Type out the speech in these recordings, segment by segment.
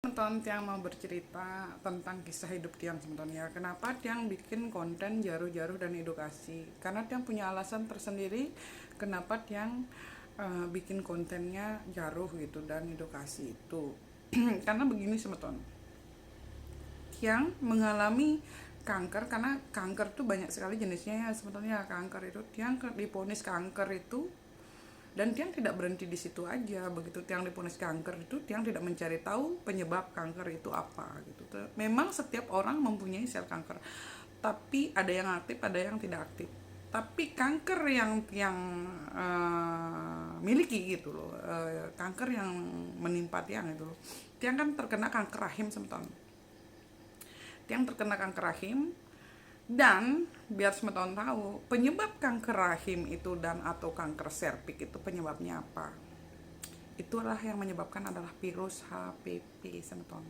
Teman Tiang mau bercerita tentang kisah hidup Tiang sebenarnya. Kenapa Tiang bikin konten jaruh-jaruh dan edukasi? Karena Tiang punya alasan tersendiri kenapa Tiang bikin kontennya jaruh gitu dan edukasi itu. Karena begini teman, Tiang mengalami kanker karena kanker tuh banyak sekali jenisnya ya sebetulnya. Kanker itu Tiang diponis kanker itu, dan Tiang tidak berhenti di situ aja. Begitu Tiang diponis kanker itu, Tiang tidak mencari tahu penyebab kanker itu apa gitu. Memang setiap orang mempunyai sel kanker, tapi ada yang aktif, ada yang tidak aktif. Tapi kanker yang Tiang miliki gitu loh, kanker yang menimpa Tiang itu loh. Tiang kan terkena kanker rahim semeton. Tiang terkena kanker rahim. Dan biar semua tahun tahu, penyebab kanker rahim itu dan atau kanker serviks itu penyebabnya apa? Itulah yang menyebabkan adalah virus HPV semeton.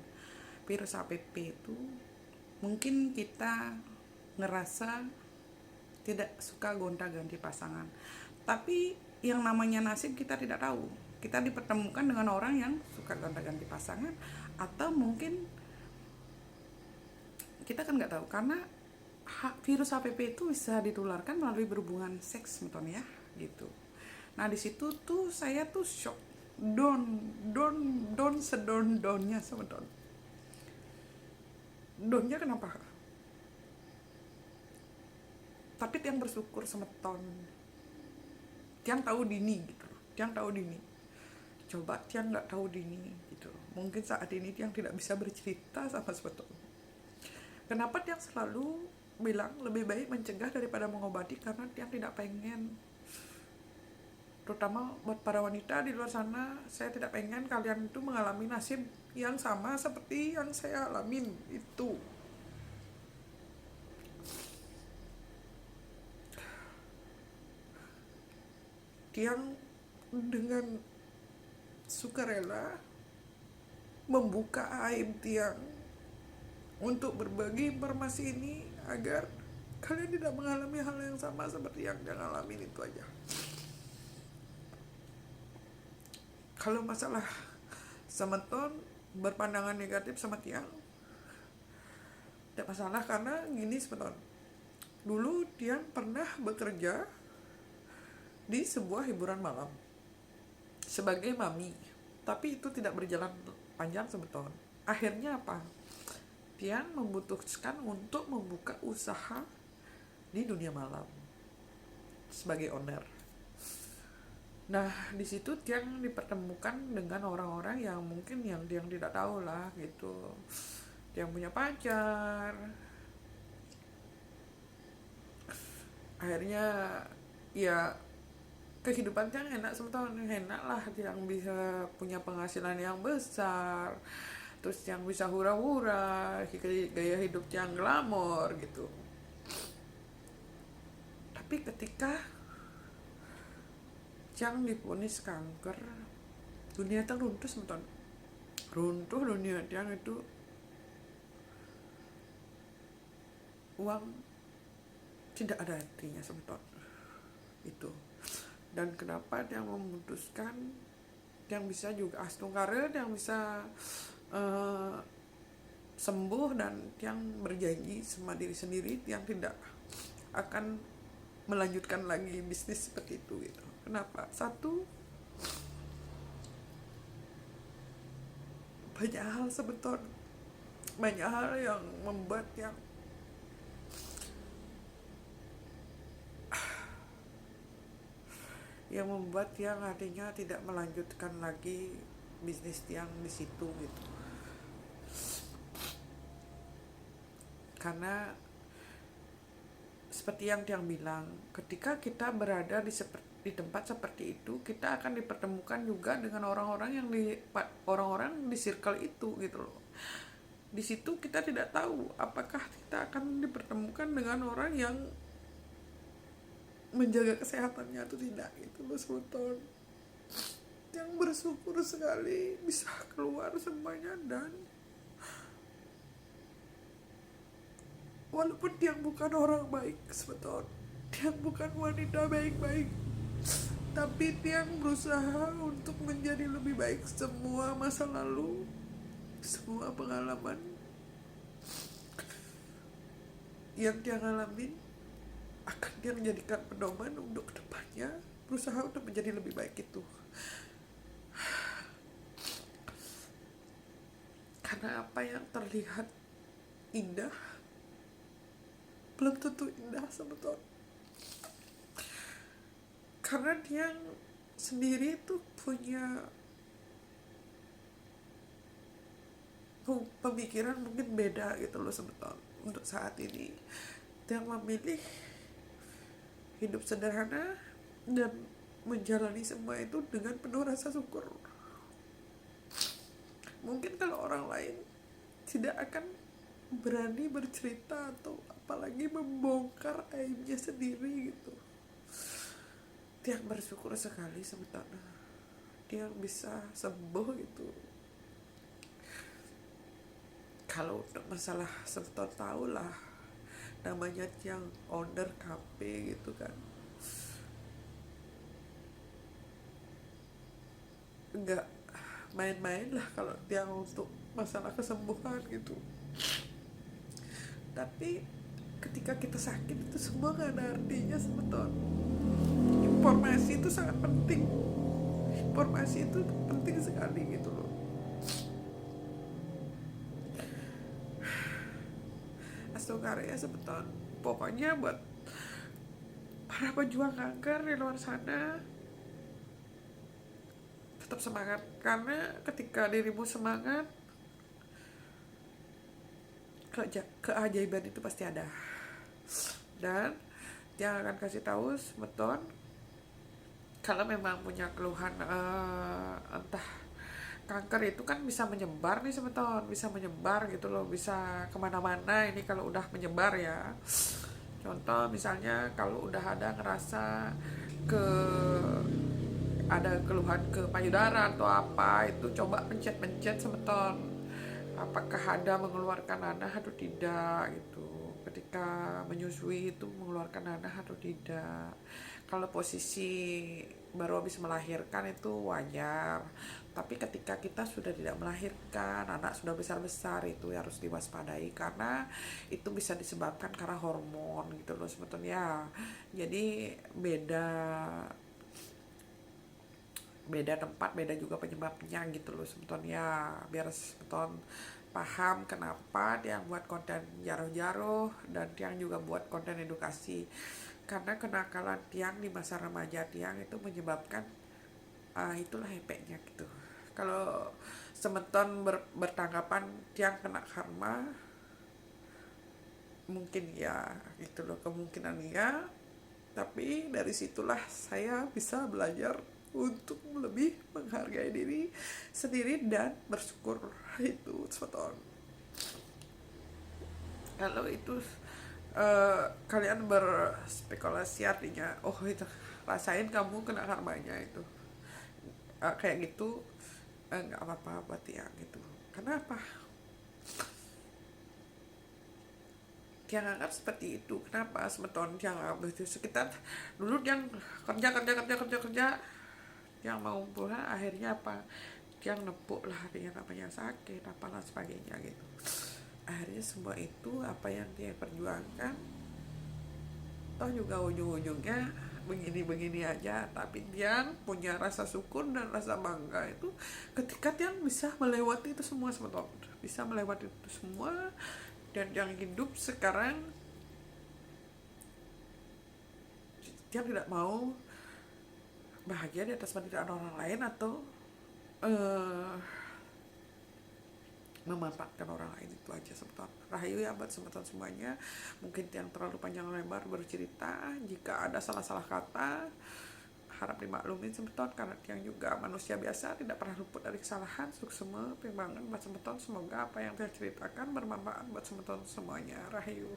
Virus HPV itu mungkin kita ngerasa tidak suka gonta-ganti pasangan. Tapi yang namanya nasib kita tidak tahu. Kita dipertemukan dengan orang yang suka gonta-ganti pasangan, atau mungkin kita kan nggak tahu, karena virus HPV itu bisa ditularkan melalui berhubungan seks betul ya gitu. Nah di situ tuh saya tuh shock, don sedon-donnya sebetulnya. Donnya kenapa? Tapi Tiang bersyukur semeton. Tiang tahu dini gitu. Tiang tahu dini. Coba Tiang nggak tahu dini gitu. Mungkin saat ini Tiang tidak bisa bercerita sama sebetulnya. Kenapa Tiang selalu bilang lebih baik mencegah daripada mengobati? Karena Tiang tidak pengen, terutama buat para wanita di luar sana, saya tidak pengen kalian itu mengalami nasib yang sama seperti yang saya alamin itu. Tiang dengan sukarela membuka aib Tiang untuk berbagi informasi ini agar kalian tidak mengalami hal yang sama seperti yang Tiang alamin itu aja. Kalau masalah semeton berpandangan negatif sama Tiang, tidak masalah, karena gini semeton. Dulu Tiang pernah bekerja di sebuah hiburan malam sebagai mami, tapi itu tidak berjalan panjang semeton. Akhirnya apa? Tiang memutuskan untuk membuka usaha di dunia malam sebagai owner. Nah di situ Tiang dipertemukan dengan orang-orang yang mungkin yang Tiang tidak tahu lah gitu. Tiang punya pacar. Akhirnya ya kehidupan Tiang enak sebetulnya, enak lah. Tiang bisa punya penghasilan yang besar, terus yang bisa hura-hura, gaya hidup yang glamor gitu. Tapi ketika yang diponis kanker, dunia Tiang runtuh sebentar. Runtuh dunia Tiang itu. Uang tidak ada artinya sebentar itu. Dan kenapa Tiang memutuskan, Tiang bisa juga astungkare, Tiang bisa sembuh, dan Tiang berjanji sama diri sendiri Tiang tidak akan melanjutkan lagi bisnis seperti itu gitu. Kenapa? Satu, banyak hal sebetulnya, banyak hal yang membuat Tiang artinya tidak melanjutkan lagi bisnis Tiang di situ gitu. Karena seperti yang Tiang bilang, ketika kita berada di tempat seperti itu, kita akan dipertemukan juga dengan orang-orang di circle itu gitu loh. Di situ kita tidak tahu apakah kita akan dipertemukan dengan orang yang menjaga kesehatannya atau tidak gitu loh sebetulnya. Yang bersyukur sekali bisa keluar semuanya, dan walaupun Tiang bukan orang baik sebetulnya, Tiang bukan wanita baik-baik, tapi Tiang berusaha untuk menjadi lebih baik. Semua masa lalu semua pengalaman yang dia ngalamin akan dia menjadikan pedoman untuk kedepannya berusaha untuk menjadi lebih baik itu. Karena apa yang terlihat indah belum tentu indah sebetulnya. Karena dia sendiri tuh punya pemikiran mungkin beda gitu loh sebetulnya. Untuk saat ini dia memilih hidup sederhana dan menjalani semua itu dengan penuh rasa syukur. Mungkin kalau orang lain tidak akan berani bercerita atau apalagi membongkar aibnya sendiri gitu. Dia bersyukur sekali sebetulnya dia bisa sembuh gitu. Kalau untuk masalah sebetulnya tahu lah namanya yang owner kafe gitu kan, nggak main-main lah kalau dia untuk masalah kesembuhan gitu. Tapi ketika kita sakit itu semua gak ada artinya sebetulnya. Informasi itu sangat penting, informasi itu penting sekali gitu loh. Astokarya sebetulnya pokoknya buat para pejuang kanker di luar sana, tetap semangat. Karena ketika dirimu semangat, keajaiban itu pasti ada. Dan yang akan kasih tahu sebetulnya kalau memang punya keluhan entah kanker itu kan bisa menyebar nih sebetulnya, bisa menyebar gitu loh, bisa kemana-mana ini kalau udah menyebar ya. Contoh misalnya kalau udah ada ngerasa ada keluhan ke payudara atau apa, itu coba pencet-pencet sebetulnya apakah ada mengeluarkan nanah atau tidak gitu. Ketika menyusui itu mengeluarkan nanah atau tidak. Kalau posisi baru habis melahirkan itu wajar, tapi ketika kita sudah tidak melahirkan, anak sudah besar-besar, itu harus diwaspadai karena itu bisa disebabkan karena hormon gitu loh sebetulnya. Jadi beda tempat, beda juga penyebabnya gitu loh sebetulnya. Biar sebetulnya paham kenapa dia buat konten jaruh-jaruh dan Tiang juga buat konten edukasi. Karena kenakalan Tiang di masa remaja Tiang itu menyebabkan itulah efeknya gitu. Kalau semeton bertanggapan Tiang kena karma, mungkin ya gitu loh, kemungkinan ya. Tapi dari situlah saya bisa belajar untuk lebih menghargai diri sendiri dan bersyukur. Itu sebetulnya kalau itu kalian berspekulasi artinya oh itu rasain kamu kena karmanya itu kayak gitu, nggak apa-apa buat ya gitu. Kenapa dia nganggap seperti itu? Kenapa sebetulnya dia nganggap itu sekitar dulu yang kerja yang mau pulang akhirnya apa, dia nepuk lah dengan namanya sakit apalah sebagainya gitu. Akhirnya semua itu apa yang dia perjuangkan toh juga ujung-ujungnya begini-begini aja. Tapi dia punya rasa syukur dan rasa bangga itu ketika dia bisa melewati itu semua sebetulnya, bisa melewati itu semua. Dan yang hidup sekarang dia tidak mau bahagia di atas penderitaan orang lain atau memanfaatkan orang lain. Itu aja sebetulnya. Rahayu ya buat sebetulnya semuanya. Mungkin yang terlalu panjang lebar bercerita, jika ada salah-salah kata harap dimaklumin sebetulnya karena yang juga manusia biasa tidak pernah luput dari kesalahan. Sukses semua perkembangan buat sebetulnya, semoga apa yang saya ceritakan bermanfaat buat sebetulnya semuanya. Rahayu.